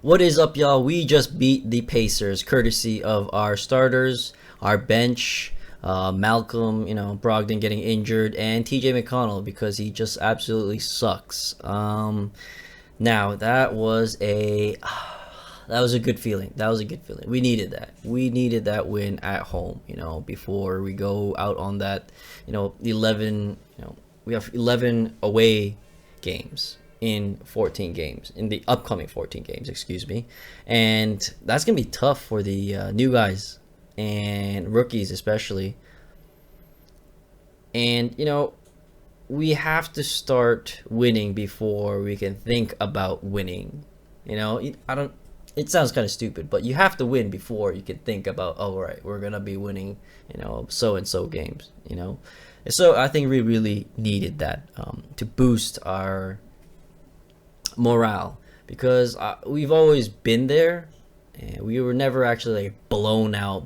What is up, y'all? We just beat the Pacers, courtesy of our starters, our bench, Malcolm, Brogdon getting injured, and TJ McConnell because he just absolutely sucks. Now that was a good feeling. That was a good feeling. We needed that. We needed that win at home, before we go out on that, 11. We have 11 away games in 14 games, in the upcoming 14 games, excuse me. And that's going to be tough for the new guys and rookies especially. And, we have to start winning before we can think about winning. It sounds kind of stupid, but you have to win before you can think about, oh, right, we're going to be winning, so and so games, So I think we really needed that to boost our morale, because we've always been there and we were never actually like blown out.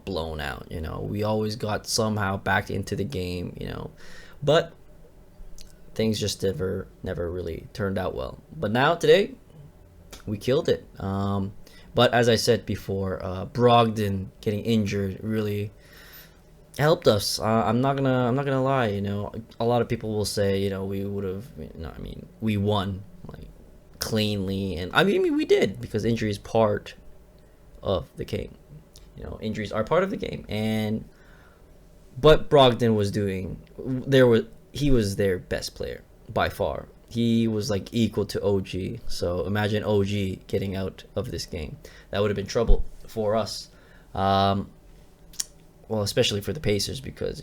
We always got somehow back into the game, but things just never really turned out well. But now today we killed it. But as I said before, Brogdon getting injured really helped us. I'm not gonna lie. A lot of people will say, we would have. We won like cleanly, and we did, because injury is part of the game. Injuries are part of the game, but Brogdon was he was their best player by far. He was like equal to OG. So imagine OG getting out of this game. That would have been trouble for us. Well, especially for the Pacers, because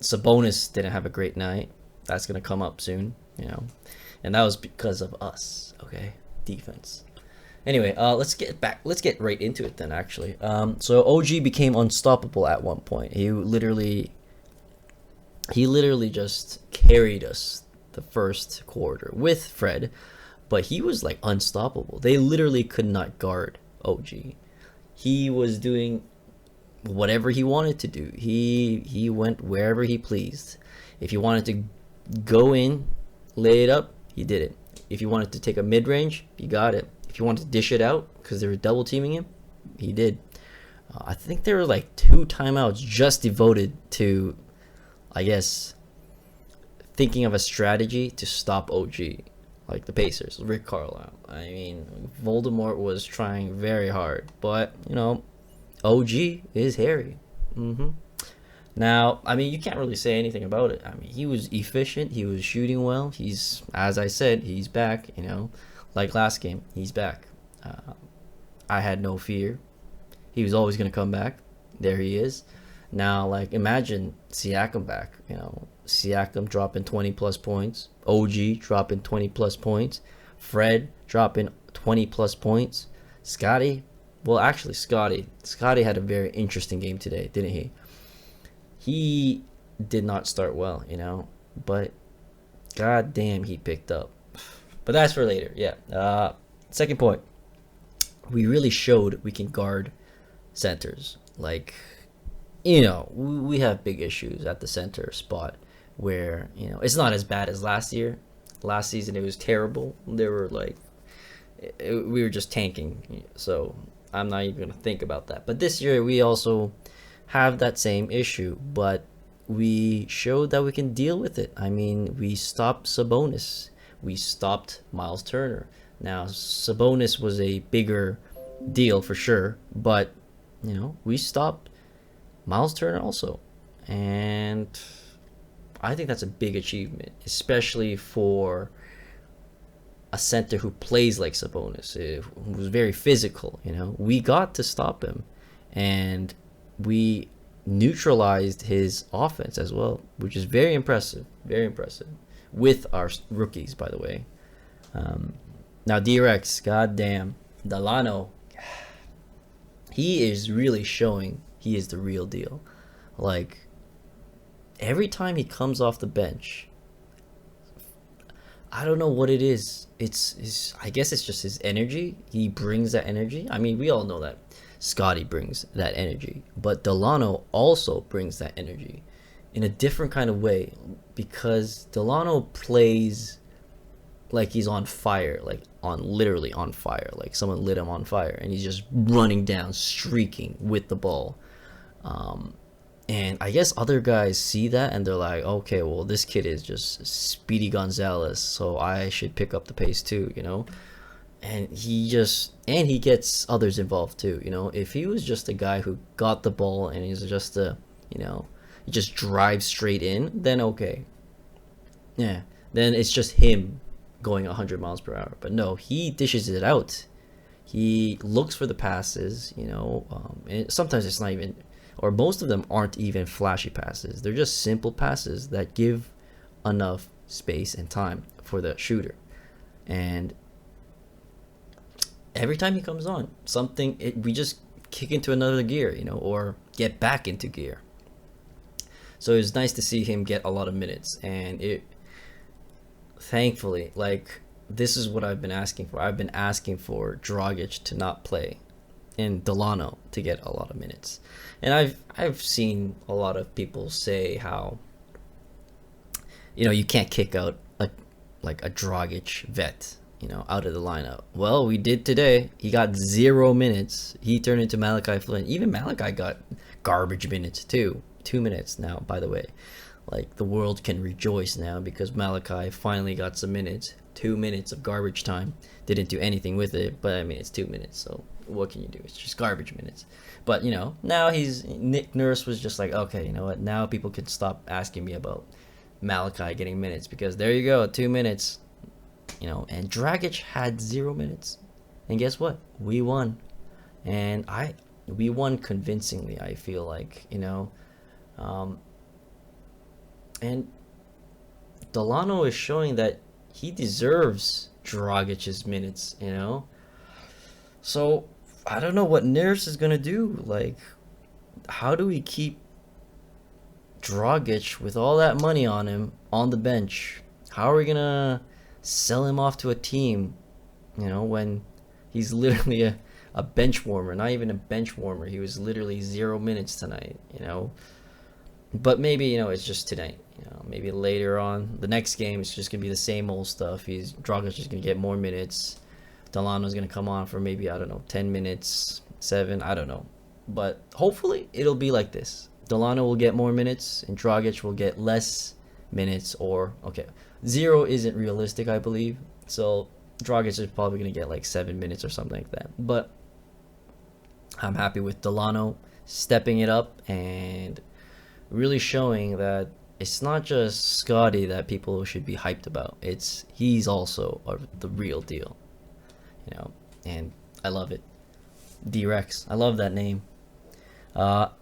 Sabonis didn't have a great night. That's gonna come up soon, and that was because of us. Okay, defense. Anyway, let's get right into it then. Actually, so OG became unstoppable at one point. He literally just carried us the first quarter with Fred, but he was like unstoppable. They literally could not guard OG. He was doing whatever he wanted to do. He went wherever he pleased. If he wanted to go in, lay it up, he did it. If he wanted to take a mid-range, he got it. If he wanted to dish it out because they were double teaming him, he did. I think there were like 2 timeouts just devoted to, I guess, thinking of a strategy to stop OG, like the Pacers, Rick Carlisle. Voldemort was trying very hard, but OG is hairy. Now, you can't really say anything about it. He was efficient. He was shooting well. As I said, he's back. Like last game, he's back. I had no fear. He was always gonna come back. There he is. Now, like, imagine Siakam back. Siakam dropping 20 plus points. OG dropping 20 plus points. Fred dropping 20 plus points. Scottie. Well, actually, Scottie had a very interesting game today, didn't he? He did not start well, but god damn, he picked up. But that's for later. Yeah. Second point, we really showed we can guard centers. Like, we have big issues at the center spot where, it's not as bad as last year. Last season, it was terrible. They were like, we were just tanking. So I'm not even going to think about that. But this year, we also have that same issue. But we showed that we can deal with it. We stopped Sabonis. We stopped Miles Turner. Now, Sabonis was a bigger deal for sure. But, we stopped Miles Turner also. And I think that's a big achievement, especially for a center who plays like Sabonis, who was very physical. We got to stop him, and we neutralized his offense as well, which is very impressive with our rookies, by the way. Now D-Rex, goddamn, Dalano, he is really showing he is the real deal. Like, every time he comes off the bench, I don't know what it is. I guess it's just his energy. He brings that energy. We all know that Scottie brings that energy, but Dalano also brings that energy in a different kind of way, because Dalano plays like he's on fire, like on literally on fire. Like someone lit him on fire, and he's just running down, streaking with the ball. And I guess other guys see that and they're like, okay, well, this kid is just Speedy Gonzalez, so I should pick up the pace too, you know? And he gets others involved too, you know? If he was just a guy who got the ball and he's just he just drives straight in, then okay. Yeah, then it's just him going 100 miles per hour. But no, he dishes it out. He looks for the passes, you know? And sometimes it's not even, or most of them aren't even flashy passes. They're just simple passes that give enough space and time for the shooter. And every time he comes on, we just kick into another gear, you know, or get back into gear. So it's nice to see him get a lot of minutes. And thankfully, like, this is what I've been asking for. I've been asking for Dragic to not play and Dalano to get a lot of minutes. And I've seen a lot of people say how, you know, you can't kick out a Dragic vet, you know, out of the lineup. Well, we did today. He got 0 minutes. He turned into Malachi Flynn. Even Malachi got garbage minutes too. 2 minutes now, by the way. Like, the world can rejoice now because Malachi finally got some minutes. 2 minutes of garbage time. Didn't do anything with it, but I mean, it's 2 minutes, so what can you do? It's just garbage minutes. But, you know, now Nick Nurse was just like, okay, you know what? Now people can stop asking me about Malachi getting minutes because there you go, 2 minutes. You know, and Dragic had 0 minutes. And guess what? We won. And we won convincingly, I feel like, you know. And Dalano is showing that he deserves Dragic's minutes, you know. So I don't know what Nurse is gonna do. Like, how do we keep Dragic with all that money on him on the bench? How are we gonna sell him off to a team, you know, when he's literally a bench warmer? Not even a bench warmer. He was literally 0 minutes tonight, you know. But maybe, you know, it's just tonight. You know, maybe later on, the next game, it's just gonna be the same old stuff. Dragic is gonna get more minutes. Dalano's gonna come on for maybe, I don't know, 10 minutes, 7, I don't know. But hopefully it'll be like this. Dalano will get more minutes and Dragic will get less minutes, or okay, 0 isn't realistic, I believe. So Dragic is probably gonna get like 7 minutes or something like that. But I'm happy with Dalano stepping it up and really showing that it's not just Scottie that people should be hyped about. He's also the real deal, you know. And I love it. D-Rex, I love that name. Now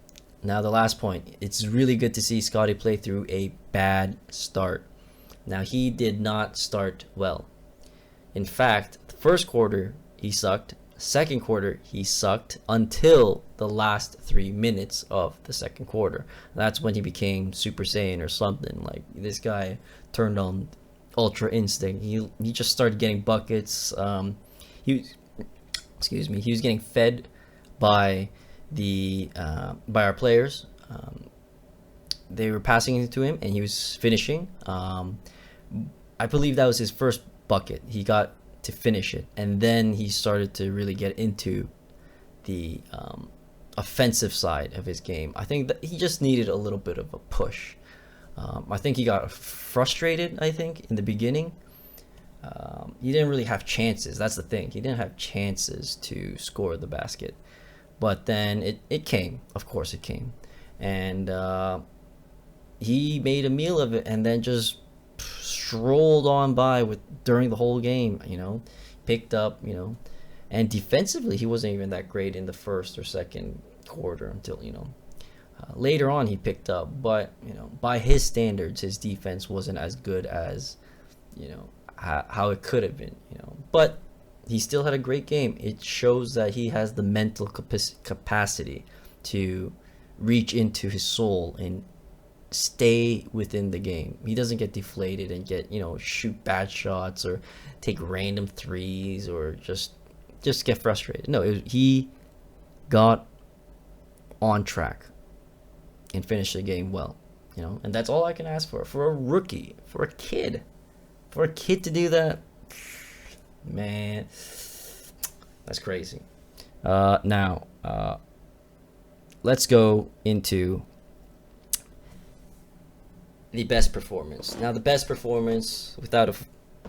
the last point. It's really good to see Scottie play through a bad start. Now, he did not start well. In fact, the first quarter he sucked. Second quarter he sucked until the last 3 minutes of the second quarter. That's when he became Super Saiyan or something. Like, this guy turned on Ultra Instinct. He just started getting buckets. He was getting fed by our players. They were passing it to him and he was finishing. I believe that was his first bucket. He got to finish it, and then he started to really get into the offensive side of his game. I think that he just needed a little bit of a push. I think he got frustrated, I think, in the beginning. He didn't really have chances. That's the thing. He didn't have chances to score the basket. But then it came. Of course it came. And he made a meal of it and then just strolled on by during the whole game, you know. Picked up, you know. And defensively, he wasn't even that great in the first or second quarter until, you know, later on he picked up. But, you know, by his standards, his defense wasn't as good as, you know, how it could have been, you know. But he still had a great game. It shows that he has the mental capacity to reach into his soul and stay within the game. He doesn't get deflated and get, you know, shoot bad shots or take random threes or just get frustrated. No, he got on track and finished the game well, you know. And that's all I can ask for a rookie, for a kid to do that. Man, that's crazy. Now, let's go into the best performance. Now, the best performance, without a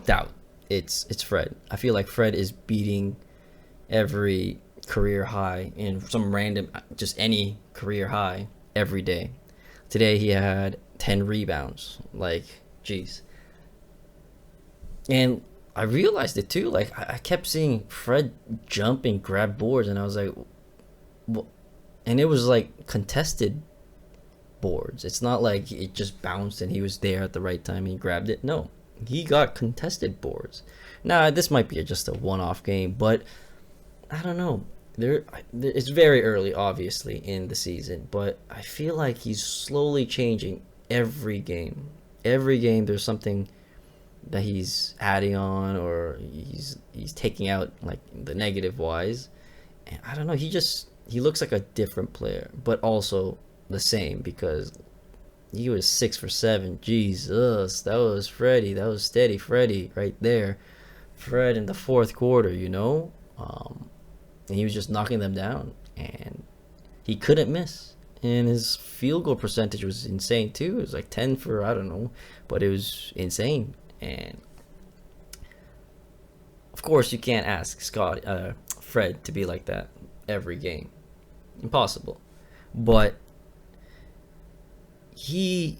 doubt, it's Fred. I feel like Fred is beating every career high in some random, just any career high every day. Today he had 10 rebounds. Like, jeez. And I realized it too. Like, I kept seeing Fred jump and grab boards, and I was like, well, and it was like contested boards. It's not like it just bounced and he was there at the right time and he grabbed it. No, he got contested boards. Now, this might be just a one-off game, but I don't know. It's very early, obviously, in the season, but I feel like he's slowly changing every game. Every game, there's something that he's adding on, or he's taking out, like the negative wise. And I don't know. He looks like a different player, but also the same, because he was 6 for 7. Jesus, that was Freddie. That was steady Freddie right there. Fred in the fourth quarter, and he was just knocking them down, and he couldn't miss. And his field goal percentage was insane too. It was like 10 for, I don't know, but it was insane. And of course, you can't ask Fred to be like that every game. Impossible. But he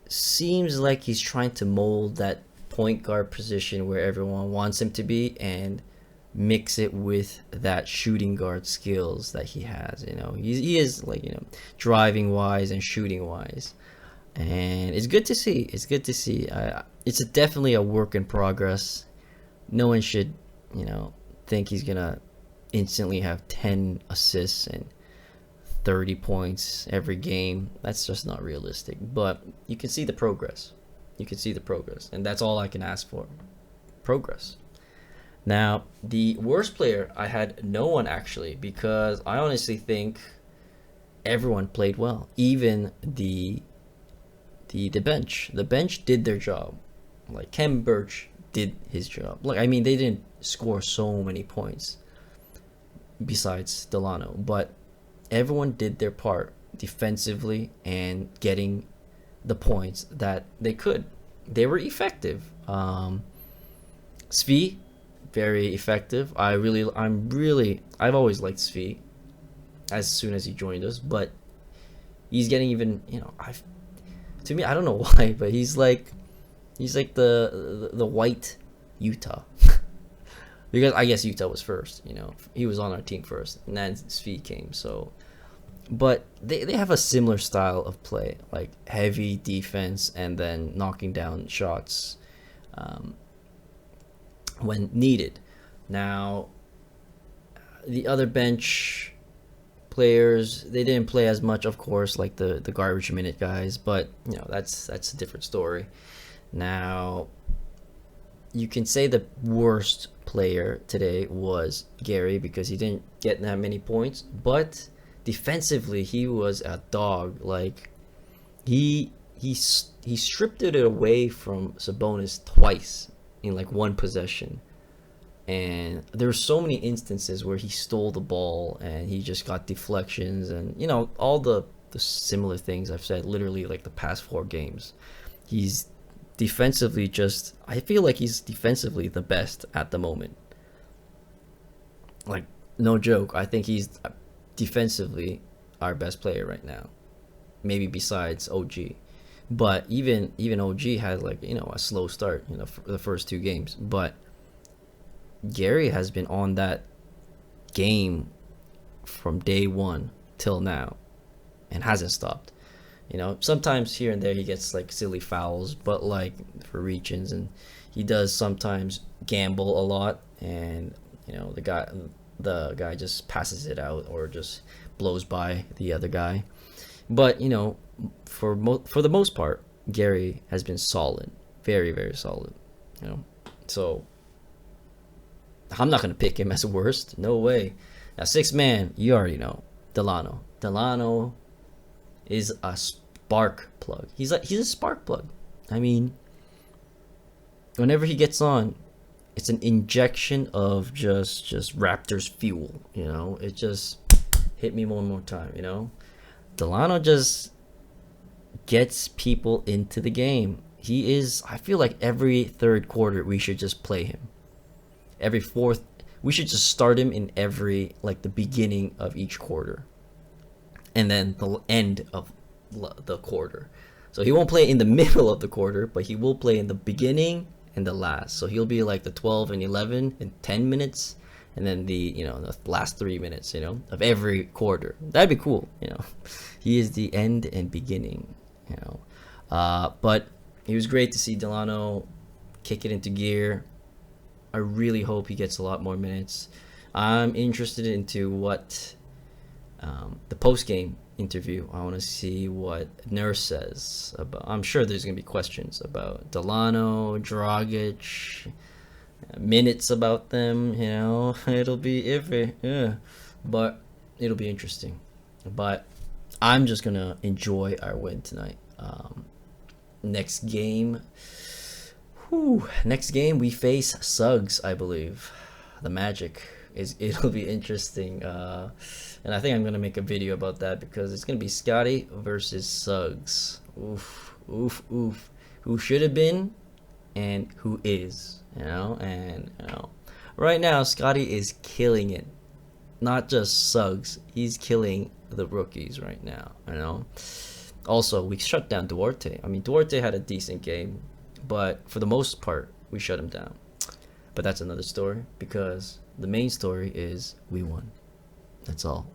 seems like he's trying to mold that point guard position where everyone wants him to be, and mix it with that shooting guard skills that he has. He is, like, driving wise and shooting wise, and it's good to see. It's definitely a work in progress. No one should think he's gonna instantly have 10 assists and 30 points every game. That's just not realistic, but you can see the progress. And that's all I can ask for. Progress. Now, the worst player, I had no one, actually, because I honestly think everyone played well. Even the bench. The bench did their job. Like, Kem Birch did his job. Like, I mean, they didn't score so many points besides Dalano, but everyone did their part defensively and getting the points that they could. They were effective. Svi, very effective. I've always liked Svi as soon as he joined us, but he's getting even, to me, I don't know why, but he's like the white Utah. Because I guess Utah was first, he was on our team first, and then Svi came. So, but they have a similar style of play, like heavy defense and then knocking down shots when needed. Now, the other bench players, they didn't play as much, of course, like the garbage minute guys, but that's a different story. Now, you can say the worst player today was Gary, because he didn't get that many points, but defensively he was a dog. Like, he stripped it away from Sabonis twice in like one possession, and there were so many instances where he stole the ball and he just got deflections, and all the similar things I've said literally like the past 4 games. He's defensively I feel like he's defensively the best at the moment. Like, no joke, I think he's defensively our best player right now, maybe besides OG. But even OG had, like, a slow start, for the first 2 games. But Gary has been on that game from day one till now and hasn't stopped. Sometimes here and there he gets like silly fouls, but like for reach-ins, and he does sometimes gamble a lot, and the guy just passes it out or just blows by the other guy. But for the most part, Gary has been solid, very, very solid. So I'm not gonna pick him as worst. No way. Now, 6th man, you already know, Dalano. Dalano is a spark plug. He's a spark plug. I mean, whenever he gets on, it's an injection of just Raptors fuel. It just hit me one more time. Dalano just gets people into the game. I feel like every third quarter we should just play him. Every fourth, we should just start him in every, like, the beginning of each quarter. And then the end of the quarter. So he won't play in the middle of the quarter, but he will play in the beginning and the last. So he'll be like the 12 and 11 and 10 minutes, and then the last 3 minutes, of every quarter. That'd be cool. He is the end and beginning. But it was great to see Dalano kick it into gear. I really hope he gets a lot more minutes. I'm interested into what the post-game interview. I want to see what Nurse says about. I'm sure there's gonna be questions about Dalano, Dragic, minutes about them. It'll be iffy, yeah, but it'll be interesting. But I'm just gonna enjoy our win tonight. Next game. Next game we face Suggs, I believe. The Magic. It'll be interesting. And I think I'm gonna make a video about that because it's gonna be Scottie versus Suggs. Oof. Who should have been and who is. Right now Scottie is killing it. Not just Suggs. He's killing the rookies right now. Also, we shut down Duarte. I mean, Duarte had a decent game, but for the most part, we shut him down. But that's another story, because the main story is we won. That's all.